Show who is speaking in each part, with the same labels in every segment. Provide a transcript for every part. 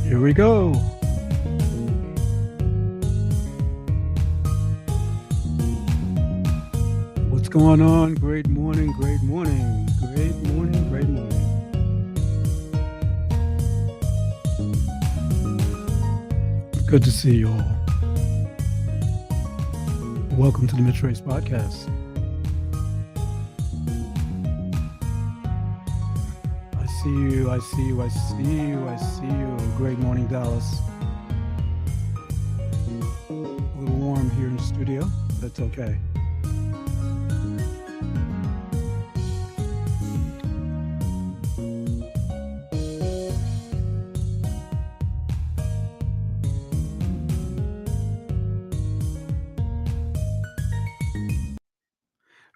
Speaker 1: Here we go. What's going on? Great morning, great morning, great morning, great morning. Good to see you all. Welcome to the Mitch Race Podcast. I see you, I see you, I see you, I see you. Great morning, Dallas. A little warm here in the studio, but it's okay.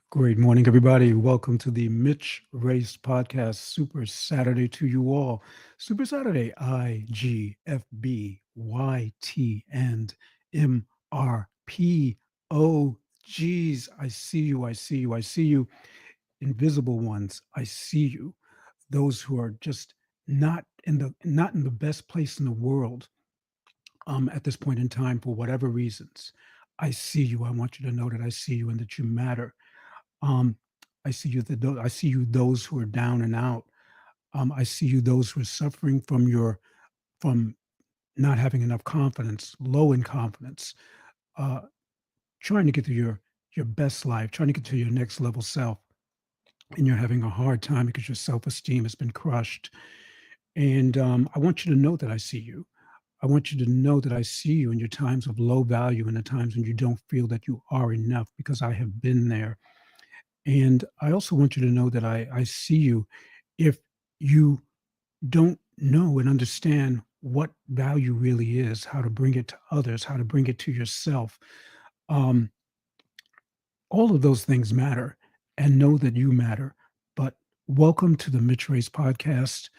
Speaker 1: Great morning, everybody. Welcome to the Mitch Race Podcast. Super Saturday to you all. Super Saturday, IGFB, YT, and MRP. Oh, geez, I see you, I see you, I see you. Invisible ones, I see you. Those who are just not in the best place in the world at this point in time for whatever reasons. I see you. I want you to know that I see you and that you matter. I see you. I see you. Those who are down and out. I see you. Those who are suffering from not having enough confidence, low in confidence, uh, trying to get to your best life, trying to get to your next level self, and you're having a hard time because your self esteem has been crushed. And I want you to know that I see you. I want you to know that I see you in your times of low value and the times when you don't feel that you are enough, because I have been there. And I also want you to know that I see you if you don't know and understand what value really is, how to bring it to others, how to bring it to yourself. Um, all of those things matter, and know that you matter. But welcome to the Mitch Race Podcast.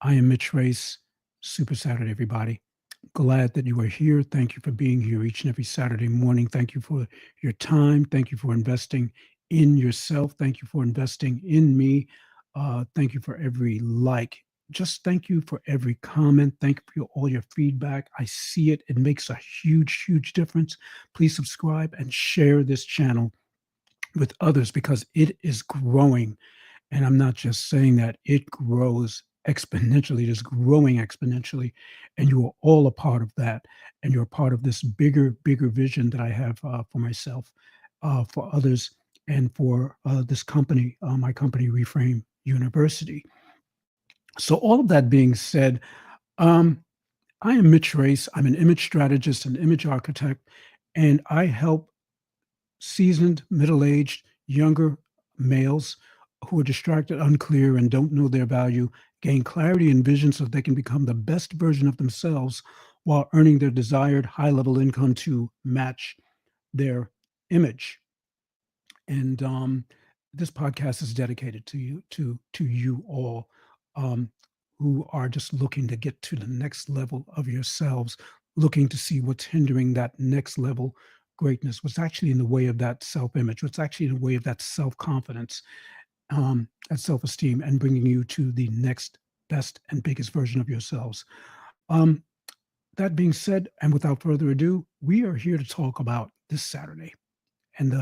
Speaker 1: I am Mitch Race. Super Saturday, everybody. Glad that you are here. Thank you for being here each and every Saturday morning. Thank you for your time. Thank you for investing in yourself. Thank you for investing in me. Thank you for every like. Just thank you for every comment. Thank you for all your feedback. I see it. It makes a huge, huge difference. Please subscribe and share this channel with others because it is growing. And I'm not just saying that, it grows exponentially. It is growing exponentially. And you are all a part of that. And you're a part of this bigger, bigger vision that I have for myself, for others, and for this company, my company, Reframe University. So, all of that being said, um, I am Mitch Race. I'm an image strategist and image architect, and I help seasoned, middle-aged, younger males who are distracted, unclear, and don't know their value gain clarity and vision so they can become the best version of themselves while earning their desired high-level income to match their image. And this podcast is dedicated to you, to you all, um, who are just looking to get to the next level of yourselves, looking to see what's hindering that next level greatness, what's actually in the way of that self-image, what's actually in the way of that self-confidence, that self-esteem, and bringing you to the next best and biggest version of yourselves. Um, that being said, and without further ado, we are here to talk about this Saturday, and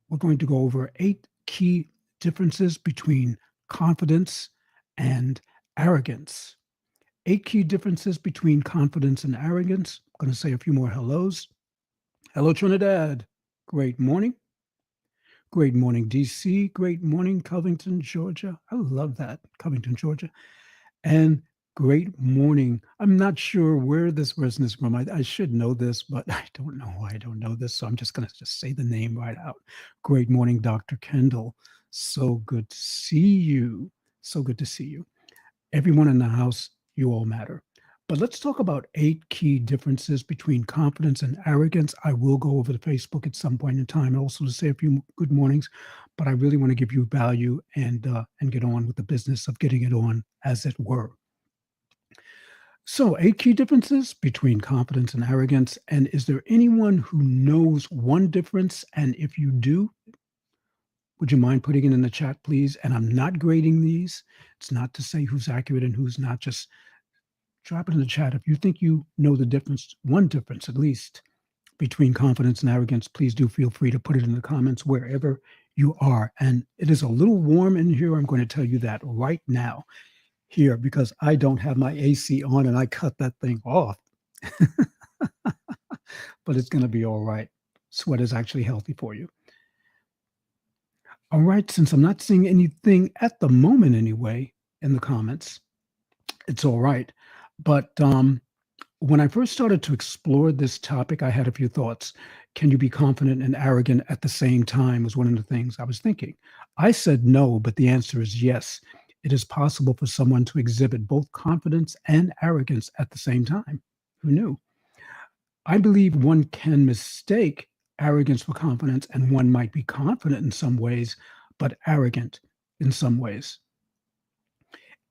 Speaker 1: we're going to go over 8 key differences between confidence and arrogance. 8 key differences between confidence and arrogance. I'm going to say a few more hellos. Hello, Trinidad. Great morning. Great morning, DC. Great morning, Covington, Georgia. I love that, Covington, Georgia. And great morning. I'm not sure where this person is from. I should know this, but I don't know why I don't know this. So I'm just going to just say the name right out. Great morning, Dr. Kendall. So good to see you. So good to see you. Everyone in the house, you all matter. But let's talk about 8 key differences between confidence and arrogance. I will go over to Facebook at some point in time also to say a few good mornings, but I really want to give you value and get on with the business of getting it on, as it were. So, 8 key differences between confidence and arrogance. And is there anyone who knows one difference? And if you do, would you mind putting it in the chat, please? And I'm not grading these. It's not to say who's accurate and who's not, just Drop it in the chat. If you think you know the difference, one difference at least, between confidence and arrogance, please do feel free to put it in the comments wherever you are. And it is a little warm in here. I'm going to tell you that right now here because I don't have my AC on and I cut that thing off. But it's going to be all right. Sweat is actually healthy for you. All right, since I'm not seeing anything at the moment anyway in the comments, it's all right. But when I first started to explore this topic, I had a few thoughts. Can you be confident and arrogant at the same time was one of the things I was thinking. I said no, but the answer is yes. It is possible for someone to exhibit both confidence and arrogance at the same time. Who knew? I believe one can mistake arrogance for confidence, and one might be confident in some ways, but arrogant in some ways.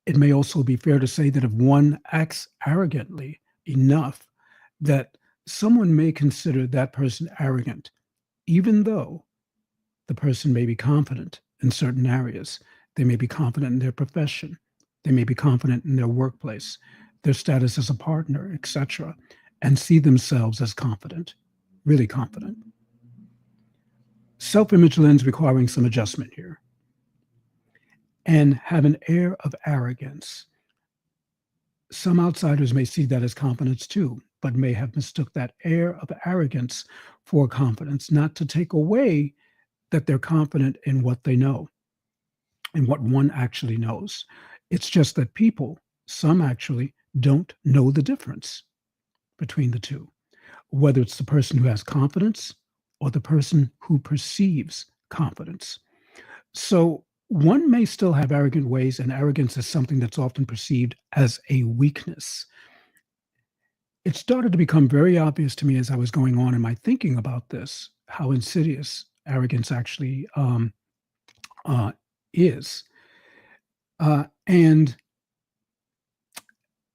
Speaker 1: It may also be fair to say that if one acts arrogantly enough, that someone may consider that person arrogant, even though the person may be confident in certain areas. They may be confident in their profession. They may be confident in their workplace, their status as a partner, etc., and see themselves as confident, really confident. Self-image lens requiring some adjustment here. And have an air of arrogance. Some outsiders may see that as confidence too, but may have mistook that air of arrogance for confidence, not to take away that they're confident in what they know and what one actually knows. It's just that people, some actually, don't know the difference between the two, whether it's the person who has confidence or the person who perceives confidence. So one may still have arrogant ways, and arrogance is something that's often perceived as a weakness. It started to become very obvious to me as I was going on in my thinking about this, how insidious arrogance actually is. And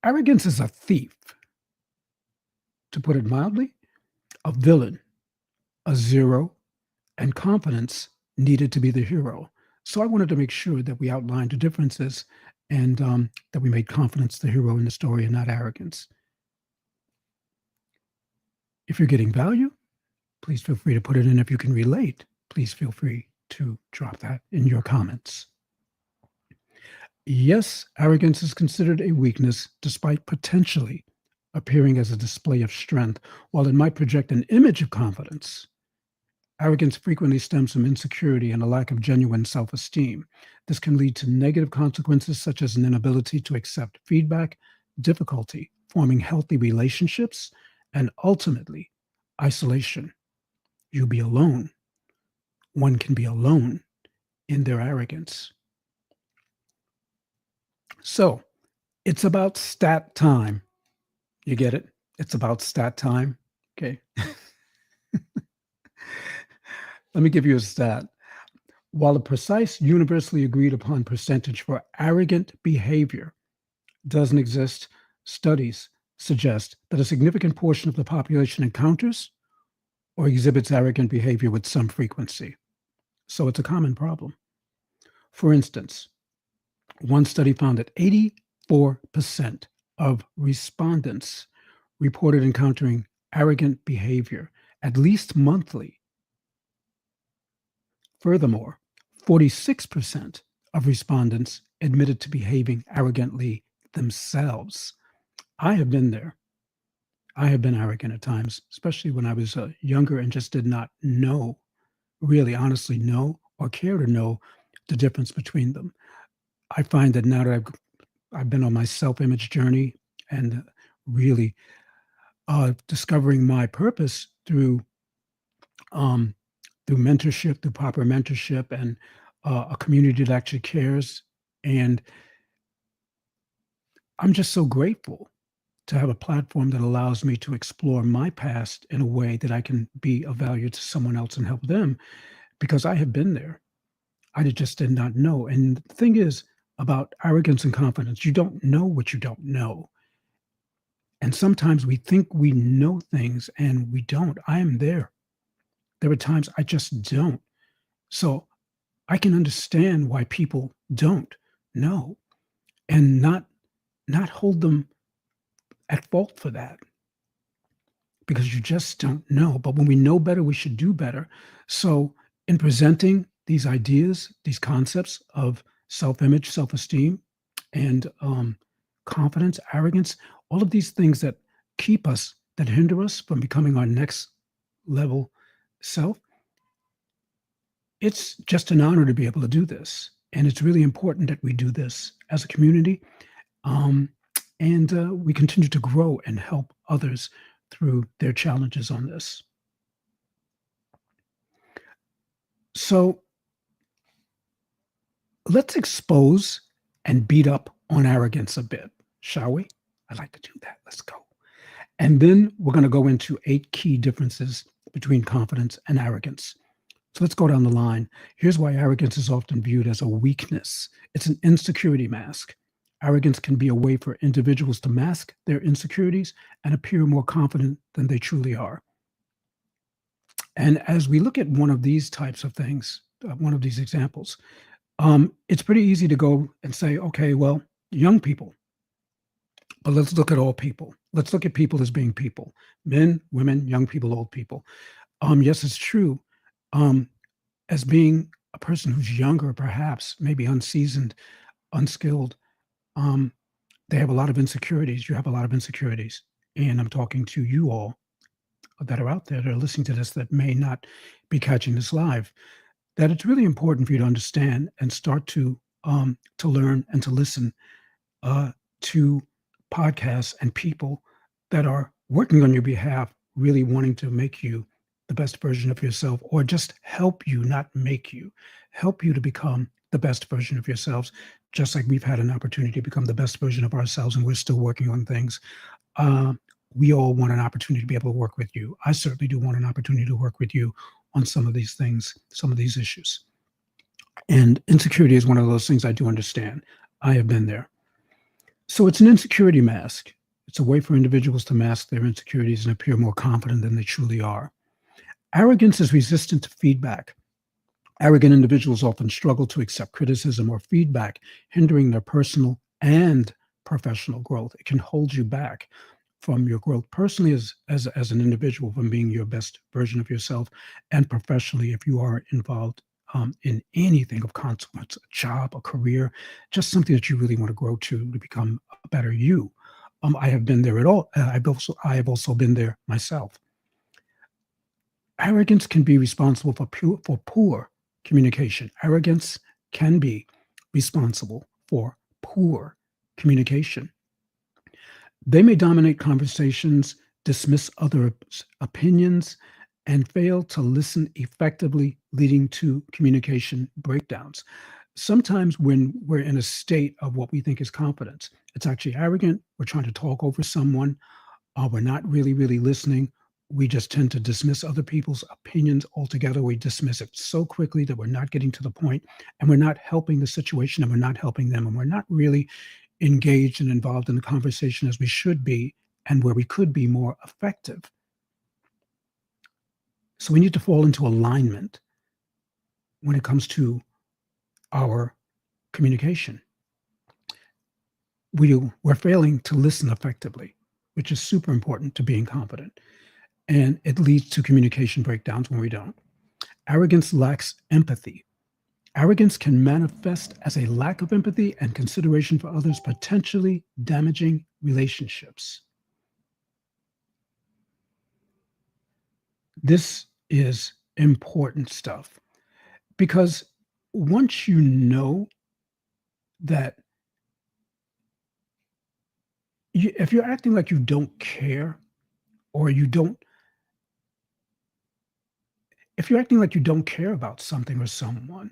Speaker 1: arrogance is a thief, to put it mildly, a villain, a zero, and confidence needed to be the hero. So I wanted to make sure that we outlined the differences and that we made confidence the hero in the story and not arrogance. If you're getting value, please feel free to put it in. If you can relate, please feel free to drop that in your comments. Yes, arrogance is considered a weakness despite potentially appearing as a display of strength. While it might project an image of confidence, arrogance frequently stems from insecurity and a lack of genuine self-esteem. This can lead to negative consequences such as an inability to accept feedback, difficulty forming healthy relationships, and ultimately, isolation. You'll be alone. One can be alone in their arrogance. So, it's about stat time. You get it? It's about stat time. Okay. Let me give you a stat. While a precise, universally agreed upon percentage for arrogant behavior doesn't exist, studies suggest that a significant portion of the population encounters or exhibits arrogant behavior with some frequency. So it's a common problem. For instance, one study found that 84% of respondents reported encountering arrogant behavior at least monthly. Furthermore, 46% of respondents admitted to behaving arrogantly themselves. I have been there. I have been arrogant at times, especially when I was younger and just did not know, really honestly know or care to know the difference between them. I find that now that I've been on my self-image journey and really discovering my purpose through mentorship, through proper mentorship, and a community that actually cares. And I'm just so grateful to have a platform that allows me to explore my past in a way that I can be of value to someone else and help them because I have been there. I just did not know. And the thing is about arrogance and confidence, you don't know what you don't know. And sometimes we think we know things and we don't. I am there. There are times I just don't. So I can understand why people don't know and not hold them at fault for that because you just don't know. But when we know better, we should do better. So, in presenting these ideas, these concepts of self image, self esteem, and confidence, arrogance, all of these things that keep us, that hinder us from becoming our next level self, it's just an honor to be able to do this. And it's really important that we do this as a community. Um, and we continue to grow and help others through their challenges on this. So let's expose and beat up on arrogance a bit, shall we? I'd like to do that. Let's go. And then we're going to go into 8 key differences between confidence and arrogance. So let's go down the line. Here's why arrogance is often viewed as a weakness. It's an insecurity mask. Arrogance can be a way for individuals to mask their insecurities and appear more confident than they truly are. And as we look at one of these types of things, one of these examples, it's pretty easy to go and say, okay, well, young people, but let's look at all people. Let's look at people as being people, men, women, young people, old people. Yes, it's true. As being a person who's younger, perhaps, maybe unseasoned, unskilled, um, they have a lot of insecurities. You have a lot of insecurities. And I'm talking to you all that are out there that are listening to this that may not be catching this live, that it's really important for you to understand and start to learn and to listen to podcasts and people that are working on your behalf, really wanting to make you the best version of yourself, or just help you, not make you, help you to become the best version of yourselves, just like we've had an opportunity to become the best version of ourselves and we're still working on things. Uh, we all want an opportunity to be able to work with you. I certainly do want an opportunity to work with you on some of these things, some of these issues. And insecurity is one of those things I do understand. I have been there. So it's an insecurity mask. It's a way for individuals to mask their insecurities and appear more confident than they truly are. Arrogance is resistant to feedback. Arrogant individuals often struggle to accept criticism or feedback, hindering their personal and professional growth. It can hold you back from your growth personally as an individual, from being your best version of yourself, and professionally if you are involved in anything of consequence, a job, a career, just something that you really want to grow to become a better you. I have been there at all. I have also been there myself. Arrogance can be responsible for poor communication. Arrogance can be responsible for poor communication. They may dominate conversations, dismiss others' opinions, and fail to listen effectively, leading to communication breakdowns. Sometimes when we're in a state of what we think is confidence, it's actually arrogant. We're trying to talk over someone. We're not really listening. We just tend to dismiss other people's opinions altogether. We dismiss it so quickly that we're not getting to the point, and we're not helping the situation, and we're not helping them, and we're not really engaged and involved in the conversation as we should be, and where we could be more effective. So we need to fall into alignment when it comes to our communication. We're failing to listen effectively, which is super important to being confident. And it leads to communication breakdowns when we don't. Arrogance lacks empathy. Arrogance can manifest as a lack of empathy and consideration for others, potentially damaging relationships. This is important stuff because once you know that if you're acting like you don't care, or if you're acting like you don't care about something or someone,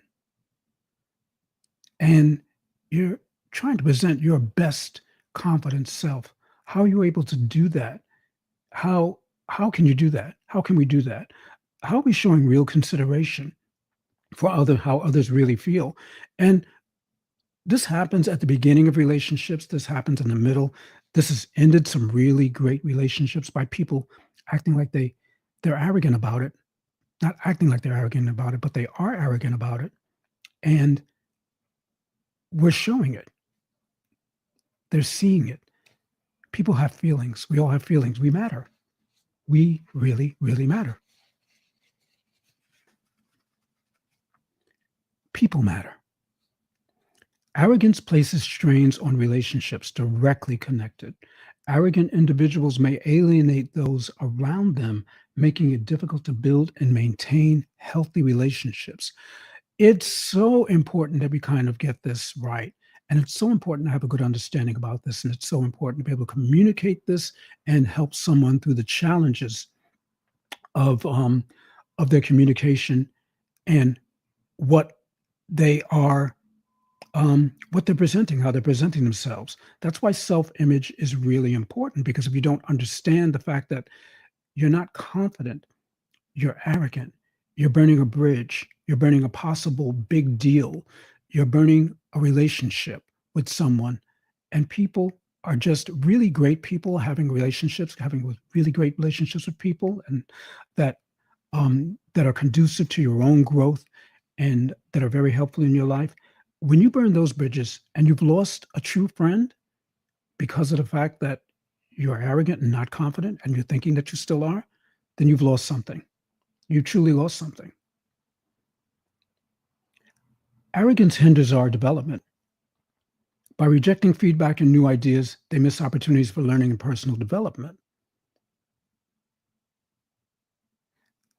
Speaker 1: and you're trying to present your best confident self, how are you able to do that? How how can you do that? How can we do that? How are we showing real consideration for how others really feel? And this happens at the beginning of relationships. This happens in the middle. This has ended some really great relationships by people acting like they're arrogant about it. Not acting like they're arrogant about it, but they are arrogant about it. And we're showing it. They're seeing it. People have feelings. We all have feelings. We matter. We really, really matter. People matter. Arrogance places strains on relationships directly connected. Arrogant individuals may alienate those around them, making it difficult to build and maintain healthy relationships. It's so important that we kind of get this right. And it's so important to have a good understanding about this. And it's so important to be able to communicate this and help someone through the challenges of um, of their communication and what they are what they're presenting, how they're presenting themselves. That's why self-image is really important, because if you don't understand the fact that you're not confident, you're arrogant, you're burning a bridge, you're burning a possible big deal, you're burning a relationship with someone, and people are just really great people having relationships, having really great relationships with people, and that that are conducive to your own growth and that are very helpful in your life. When you burn those bridges and you've lost a true friend because of the fact that you're arrogant and not confident and you're thinking that you still are, then you've lost something. You truly lost something. Arrogance hinders our development. By rejecting feedback and new ideas, they miss opportunities for learning and personal development.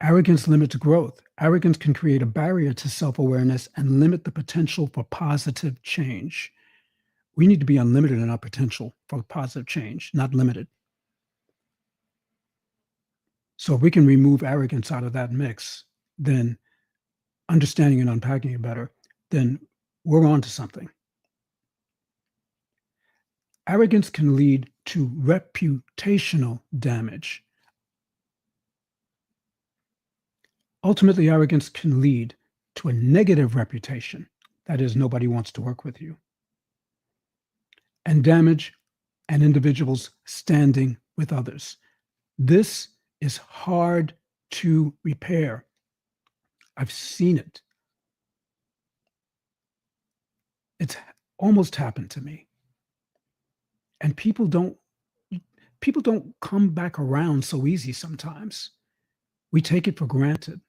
Speaker 1: Arrogance limits growth. Arrogance can create a barrier to self awareness and limit the potential for positive change. We need to be unlimited in our potential for positive change, not limited. So if we can remove arrogance out of that mix, then understanding and unpacking it better, then we're on to something. Arrogance can lead to reputational damage. Ultimately, arrogance can lead to a negative reputation. That is, nobody wants to work with you, and damage an individual's standing with others. This is hard to repair. I've seen it. It's almost happened to me. And people don't come back around so easy sometimes. We take it for granted.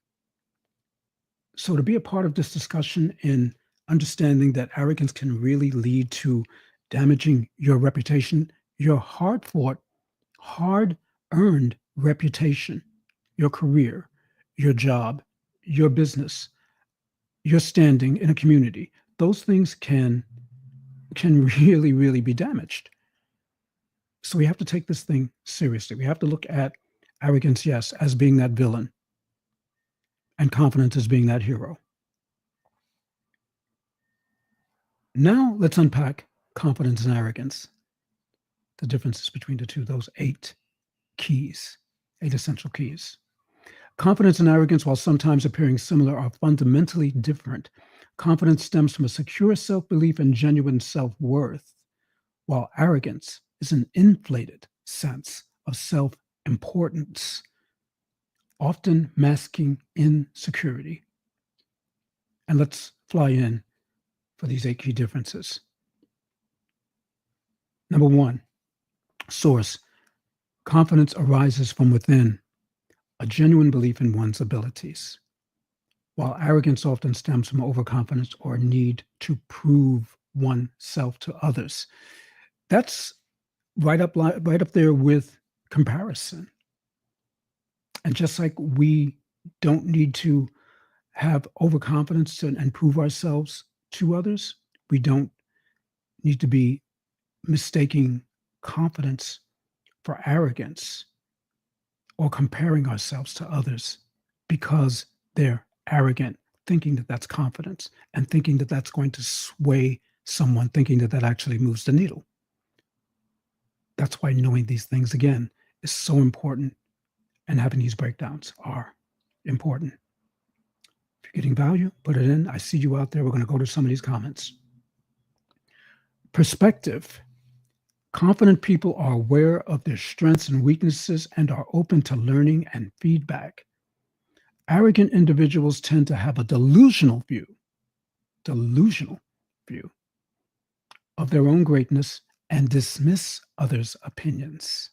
Speaker 1: So to be a part of this discussion in understanding that arrogance can really lead to damaging your reputation, your hard-fought, hard-earned reputation, your career, your job, your business, your standing in a community, those things can really, really be damaged. So we have to take this thing seriously. We have to look at arrogance, yes, as being that villain, and confidence as being that hero. Now let's unpack confidence and arrogance, the differences between the two, those keys, 8 essential keys. Confidence and arrogance, while sometimes appearing similar, are fundamentally different. Confidence stems from a secure self belief and genuine self worth, while arrogance is an inflated sense of self importance, often masking insecurity. And let's fly in for these 8 key differences. Number one, source. Confidence arises from within, a genuine belief in one's abilities, while arrogance often stems from overconfidence or need to prove oneself to others. That's right up there with comparison. And just like we don't need to have overconfidence and prove ourselves to others, we don't need to be mistaking confidence for arrogance or comparing ourselves to others because they're arrogant, thinking that that's confidence and thinking that that's going to sway someone, thinking that that actually moves the needle. That's why knowing these things again is so important, and having these breakdowns are important. If you're getting value, put it in. I see you out there. We're going to go to some of these comments. Perspective. Confident people are aware of their strengths and weaknesses and are open to learning and feedback. Arrogant individuals tend to have a delusional view of their own greatness and dismiss others' opinions.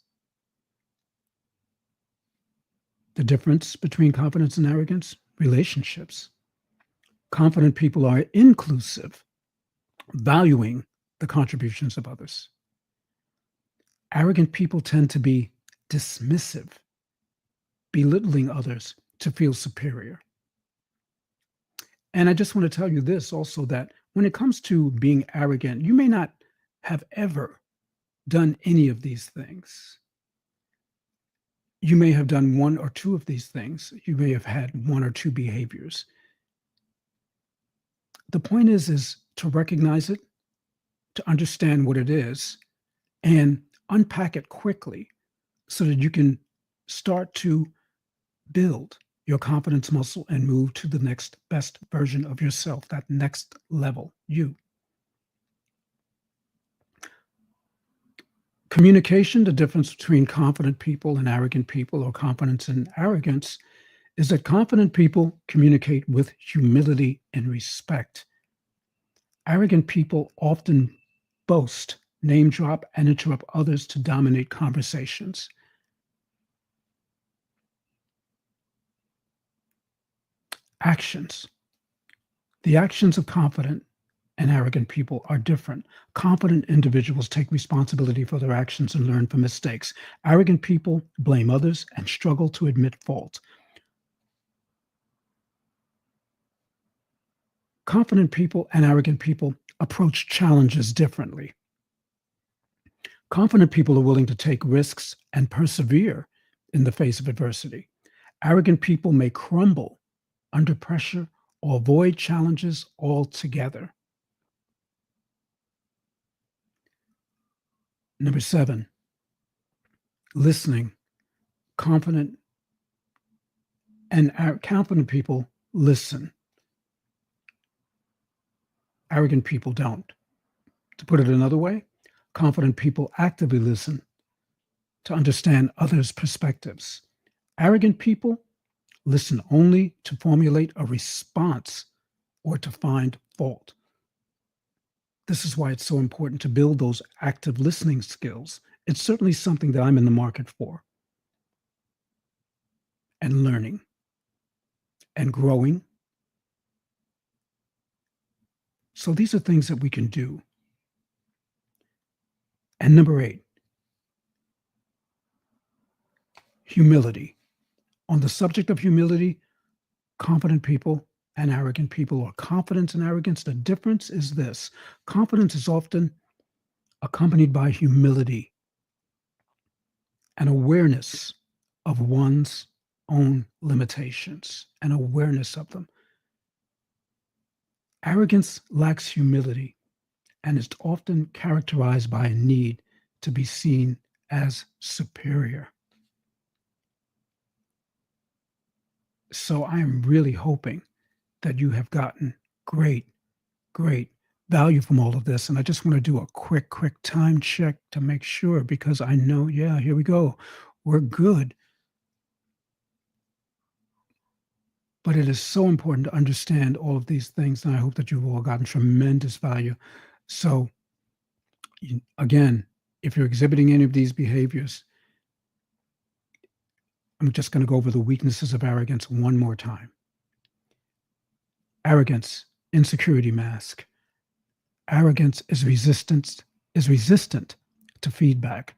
Speaker 1: The difference between confidence and arrogance? Relationships. Confident people are inclusive, valuing the contributions of others. Arrogant people tend to be dismissive, belittling others to feel superior. And I just want to tell you this also, that when it comes to being arrogant, you may not have ever done any of these things. You may have done one or two of these things. You may have had one or two behaviors. The point is to recognize it, to understand what it is, and unpack it quickly so that you can start to build your confidence muscle and move to the next best version of yourself, that next level you. Communication, the difference between confident people and arrogant people, or confidence and arrogance, is that confident people communicate with humility and respect. Arrogant people often boast, name drop, and interrupt others to dominate conversations. Actions. The actions of confident and arrogant people are different. Confident individuals take responsibility for their actions and learn from mistakes. Arrogant people blame others and struggle to admit fault. Confident people and arrogant people approach challenges differently. Confident people are willing to take risks and persevere in the face of adversity. Arrogant people may crumble under pressure or avoid challenges altogether. Number 7, listening. Confident and confident people listen. Arrogant people don't. To put it another way, confident people actively listen to understand others' perspectives. Arrogant people listen only to formulate a response or to find fault. This is why it's so important to build those active listening skills. It's certainly something that I'm in the market for, and learning and growing. So these are things that we can do. And number 8, humility. On the subject of humility, confident people and arrogant people, or confidence and arrogance, the difference is this: confidence is often accompanied by humility and awareness of one's own limitations and awareness of them. Arrogance lacks humility and is often characterized by a need to be seen as superior. So I am really hoping that you have gotten great, great value from all of this. And I just want to do a quick time check to make sure, because I know, yeah, here we go. We're good. But it is so important to understand all of these things. And I hope that you've all gotten tremendous value. So, again, if you're exhibiting any of these behaviors, I'm just going to go over the weaknesses of arrogance one more time. Arrogance, insecurity mask. Arrogance is resistant to feedback.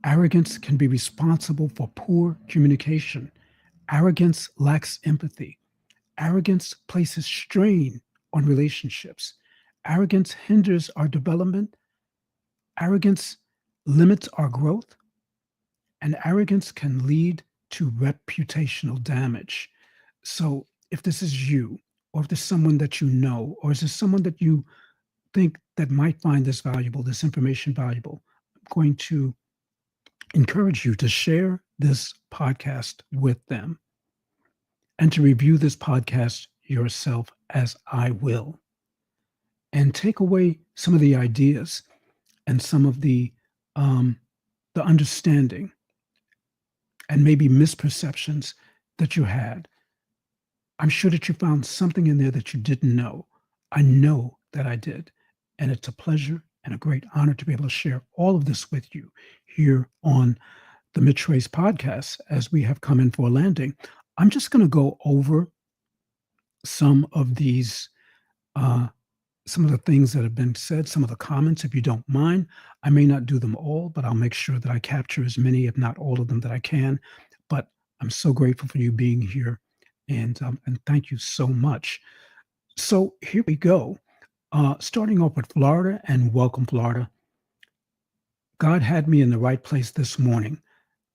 Speaker 1: Arrogance can be responsible for poor communication. Arrogance lacks empathy. Arrogance places strain on relationships. Arrogance hinders our development. Arrogance limits our growth. And arrogance can lead to reputational damage. So if this is you, or if there's someone that you know, or is there someone that you think that might find this valuable, this information valuable, I'm going to encourage you to share this podcast with them and to review this podcast yourself, as I will, and take away some of the ideas and some of the understanding and maybe misperceptions that you had. I'm sure that you found something in there that you didn't know. I know that I did. And it's a pleasure and a great honor to be able to share all of this with you here on the Mitch Race podcast as we have come in for a landing. I'm just going to go over some of these, uh, some of the things that have been said, some of the comments, if you don't mind. I may not do them all, but I'll make sure that I capture as many, if not all of them, that I can. But I'm so grateful for you being here, and thank you so much. So here we go. Starting off with Florida, and welcome, Florida. God had me in the right place this morning.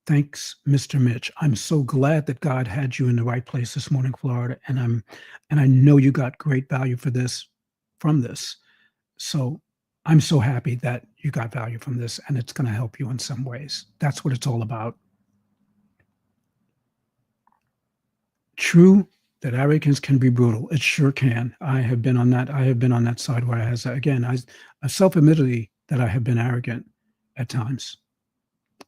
Speaker 1: Thanks, Mr. Mitch. I'm so glad that God had you in the right place this morning, Florida, and I know you got great value for this from this. So I'm so happy that you got value from this, and it's going to help you in some ways. That's what it's all about. True that arrogance can be brutal. It sure can. I have been on that. I have been on that side where I self-admittedly that I have been arrogant at times,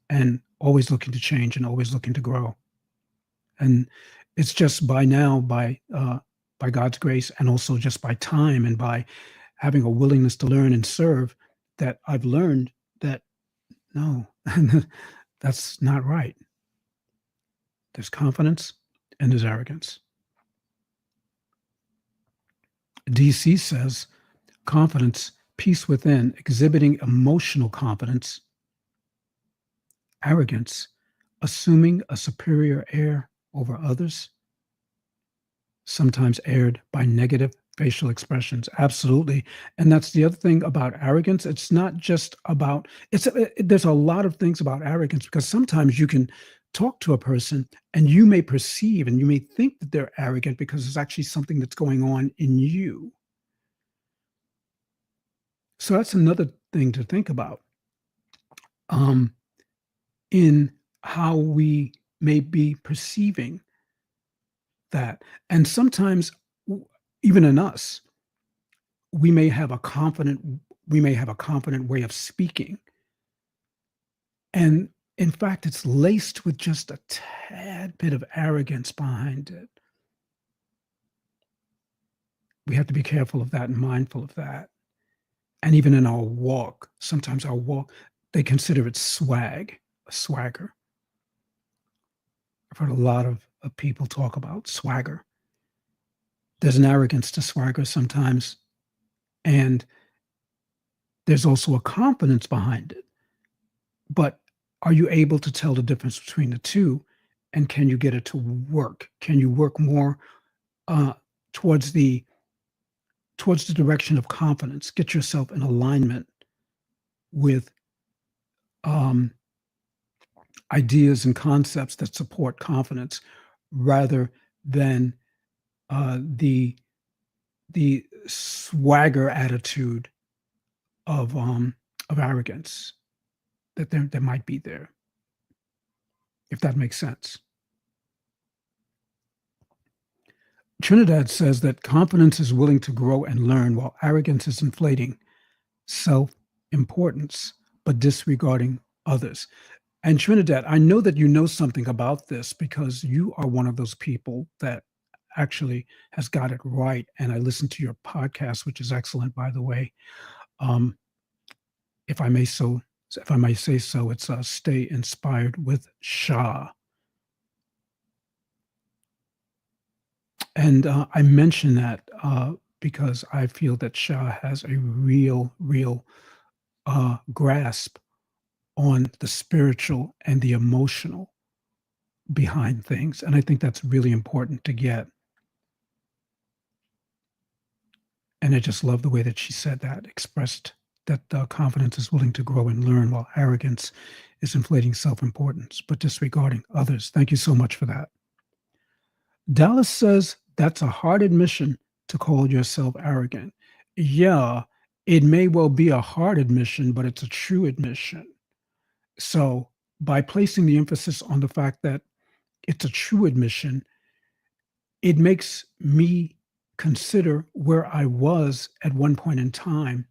Speaker 1: and always looking to change and always looking to grow. And it's just by God's grace, and also just by time and by having a willingness to learn and serve, that I've learned that no, that's not right. There's confidence and there's arrogance. DC says confidence, peace within, exhibiting emotional confidence; arrogance, assuming a superior air over others, sometimes aired by negative facial expressions. Absolutely. And that's the other thing about arrogance. It's not just about there's a lot of things about arrogance, because sometimes you can talk to a person and you may perceive and you may think that they're arrogant because there's actually something that's going on in you. So that's another thing to think about, um, in how we may be perceiving that. And sometimes, even in us, we may have a confident way of speaking, and in fact it's laced with just a tad bit of arrogance behind it. We have to be careful of that and mindful of that. And even in our walk, sometimes our walk, they consider it a swagger. I've heard a lot of people talk about swagger. There's an arrogance to swagger sometimes, and there's also a confidence behind it. But are you able to tell the difference between the two? And can you get it to work? Can you work more uh, towards the direction of confidence? Get yourself in alignment with um, ideas and concepts that support confidence, rather than the swagger attitude of arrogance that might be there, if that makes sense. Trinidad says that confidence is willing to grow and learn, while arrogance is inflating self-importance but disregarding others. And Trinidad, I know that you know something about this, because you are one of those people that actually has got it right. And I listened to your podcast, which is excellent, by the way. Um, if I may say so, it's Stay Inspired with Shah. And I mention that because I feel that Shah has a real grasp on the spiritual and the emotional behind things. And I think that's really important to get. And I just love the way that she said that, expressed that confidence is willing to grow and learn, while arrogance is inflating self-importance, but disregarding others. Thank you so much for that. Dallas says that's a hard admission to call yourself arrogant. Yeah, it may well be a hard admission, but it's a true admission. So by placing the emphasis on the fact that it's a true admission, it makes me consider where I was at one point in time,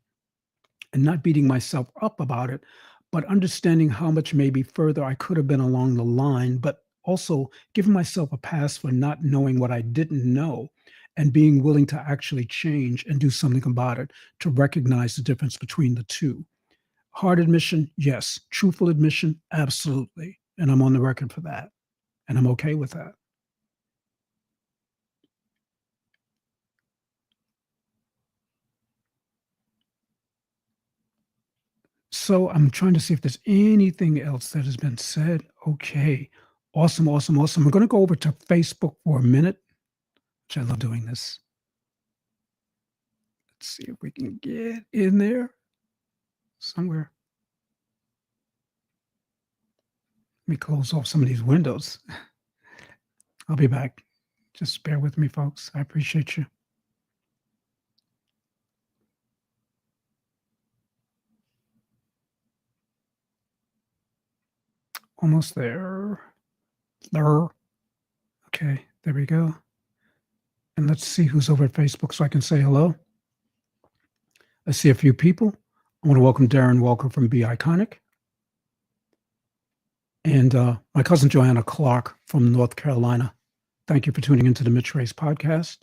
Speaker 1: and not beating myself up about it, but understanding how much maybe further I could have been along the line, but also giving myself a pass for not knowing what I didn't know, and being willing to actually change and do something about it, to recognize the difference between the two. Hard admission, yes. Truthful admission, absolutely. And I'm on the record for that. And I'm okay with that. So I'm trying to see if there's anything else that has been said. Okay. Awesome, awesome, awesome. I'm going to go over to Facebook for a minute, which I love doing this. Let's see if we can get in there somewhere. Let me close off some of these windows. I'll be back. Just bear with me, folks. I appreciate you. Almost there. There. Okay, there we go. And let's see who's over at Facebook so I can say hello. I see a few people. I want to welcome Darren Walker from Be Iconic. And my cousin Joanna Clark from North Carolina. Thank you for tuning into the Mitch Race podcast.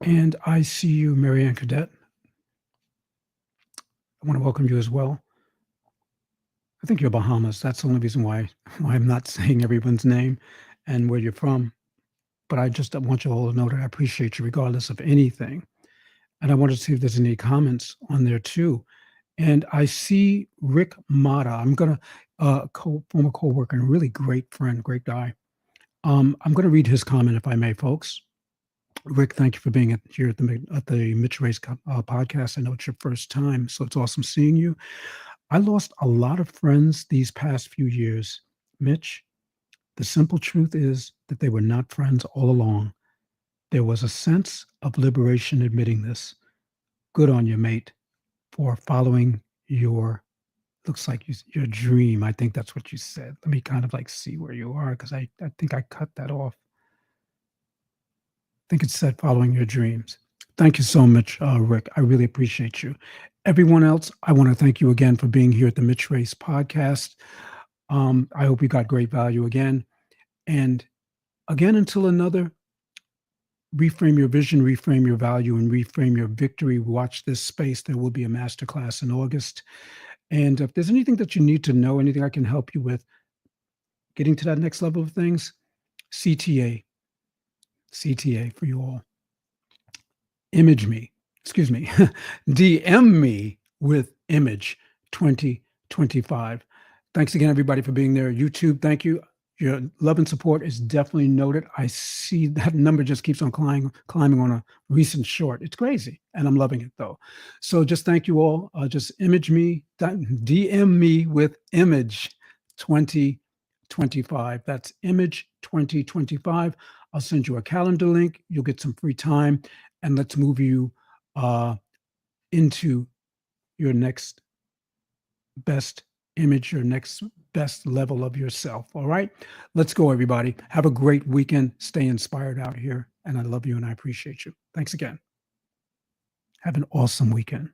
Speaker 1: And I see you, Marianne Cadet. I want to welcome you as well. I think you're Bahamas. That's the only reason why I'm not saying everyone's name and where you're from. But I just want you all to know that I appreciate you regardless of anything. And I wanted to see if there's any comments on there too. And I see Rick Mata. I'm going to, former co-worker and really great friend, great guy. I'm going to read his comment if I may, folks. Rick, thank you for being here at the Mitch Race podcast. I know it's your first time, so it's awesome seeing you. I lost a lot of friends these past few years. Mitch, the simple truth is that they were not friends all along. There was a sense of liberation admitting this. Good on you, mate, for following your, looks like your dream. I think that's what you said. Let me kind of like see where you are because I think I cut that off. I think it said following your dreams. Thank you so much, Rick. I really appreciate you. Everyone else, I want to thank you again for being here at the Mitch Race podcast. I hope you got great value again. And again, until another, reframe your vision, reframe your value, and reframe your victory. Watch this space. There will be a masterclass in August. And if there's anything that you need to know, anything I can help you with getting to that next level of things, CTA for you all. DM me with image 2025. Thanks again, everybody, for being there. YouTube, thank you. Your love and support is definitely noted. I see that number just keeps on climbing on a recent short. It's crazy, and I'm loving it, though. So just thank you all. Just DM me with image 2025. That's image 2025. I'll send you a calendar link. You'll get some free time, and let's move you into your next best image, your next best level of yourself. All right, let's go, everybody. Have a great weekend. Stay inspired out here. And I love you and I appreciate you. Thanks again. Have an awesome weekend.